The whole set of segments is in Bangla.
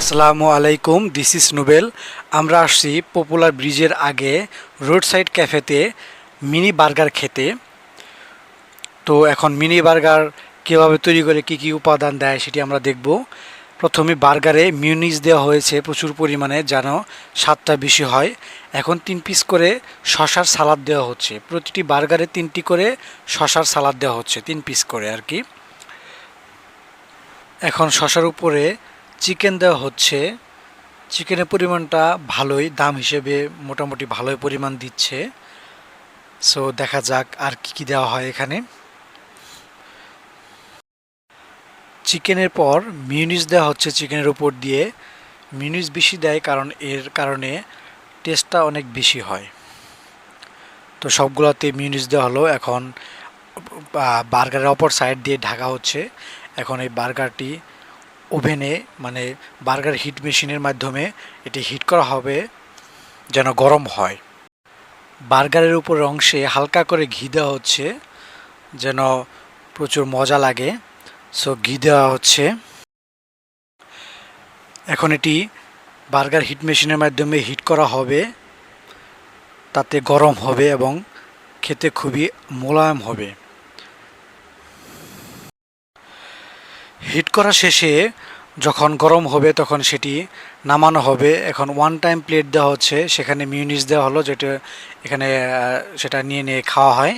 আসসালামু আলাইকুম, দিস ইজ নোবেল। আমরা আসছি পপুলার ব্রিজের আগে রোড সাইড ক্যাফেতে মিনি বার্গার খেতে। তো এখন মিনি বার্গার কীভাবে তৈরি করে কী কী উপাদান দেয় সেটি আমরা দেখব। প্রথমে বার্গারে মিউনিস দেওয়া হয়েছে প্রচুর পরিমাণে, যেন স্বাদটা বেশি হয়। এখন 3 পিস করে শসার সালাদ দেওয়া হচ্ছে, প্রতিটি বার্গারে 3টি করে শসার সালাদ দেওয়া হচ্ছে, 3 পিস করে আর কি। এখন শসার উপরে চিকেন দেওয়া হচ্ছে। চিকেনের পরিমাণটা ভালোই, দাম হিসেবে মোটামুটি ভালোই পরিমাণ দিচ্ছে। সো দেখা যাক আর কি কি দেওয়া হয় এখানে। চিকেনের পর মিউনিস দেওয়া হচ্ছে চিকেনের উপর দিয়ে। মিউনিস বেশি দেয় কারণ এর কারণে টেস্টটা অনেক বেশি হয়। তো সবগুলোতে মিউনিস দেওয়া হলো। এখন বার্গারের অপর সাইড দিয়ে ঢাকা হচ্ছে। এখন এই বার্গারটি ওভেনে, মানে বার্গার হিট মেশিনের মাধ্যমে এটি হিট করা হবে যেন গরম হয়। বার্গারের উপরের অংশে হালকা করে ঘি দেওয়া হচ্ছে যেন প্রচুর মজা লাগে। সো ঘি দেওয়া হচ্ছে। এখন এটি বার্গার হিট মেশিনের মাধ্যমে হিট করা হবে, তাতে গরম হবে এবং খেতে খুবই মোলায়েম হবে। হিট করা শেষে যখন গরম হবে তখন সেটি নামানো হবে। এখন ওয়ান টাইম প্লেট দেওয়া হচ্ছে, সেখানে মিউনিস দেওয়া হলো, যেটা এখানে সেটা নিয়ে নিয়ে খাওয়া হয়।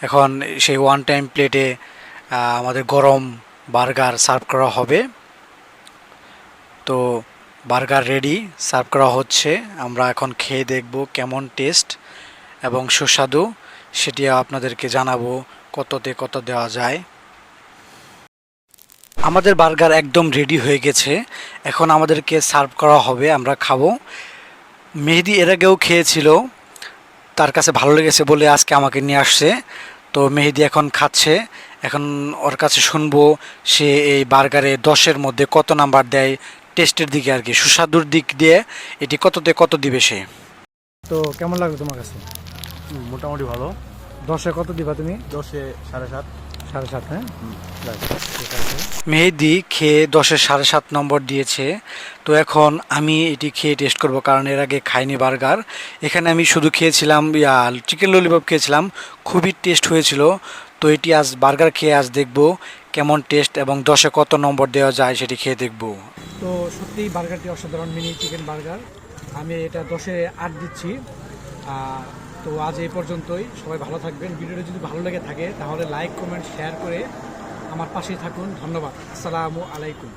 এখন সেই ওয়ান টাইম প্লেটে আমাদের গরম বার্গার সার্ভ করা হবে। তো বার্গার রেডি, সার্ভ করা হচ্ছে। আমরা এখন খেয়ে দেখব কেমন টেস্ট এবং সুস্বাদু, সেটি আপনাদেরকে জানাবো কততে কত দেওয়া যায়। আমাদের বার্গার একদম রেডি হয়ে গেছে, এখন আমাদেরকে সার্ভ করা হবে, আমরা খাবো। মেহেদি এর আগেও খেয়েছিল, তার কাছে ভালো লেগেছে বলে আজকে আমাকে নিয়ে আসছে। তো মেহেদি এখন খাচ্ছে। এখন ওর কাছে শুনবো সে এই বার্গারে 10-এর মধ্যে কত নাম্বার দেয়, টেস্টের দিকে আর কি, সুস্বাদুর দিক দিয়ে এটি কততে কত দিবে সে। তো কেমন লাগলো তোমার কাছে? মোটামুটি ভালো। 10-এ কত দিবা তুমি? 10-এ 7.5। 7.5, হ্যাঁ। ঠিক আছে। মেহেদি খেয়ে 10-এ 7.5 নম্বর দিয়েছে। তো এখন আমি এটি খেয়ে টেস্ট করব, কারণ এর আগে খাইনি বার্গার। এখানে আমি শুধু খেয়েছিলাম চিকেন ললিপপ খেয়েছিলাম, খুবই টেস্ট হয়েছিল। তো এটি আজ বার্গার খেয়ে আজ দেখব কেমন টেস্ট এবং 10-এ কত নম্বর দেওয়া যায় সেটি খেয়ে দেখব। তো সত্যিই বার্গারটি অসাধারণ, মিনি চিকেন বার্গার। আমি এটা 10-এ 8 দিচ্ছি। তো আজ এই পর্যন্তই। সবাই ভালো থাকবেন। ভিডিওটা যদি ভালো লেগে থাকে তাহলে লাইক, কমেন্ট, শেয়ার করে আমার পাশেই থাকুন। ধন্যবাদ। আসসালামু আলাইকুম।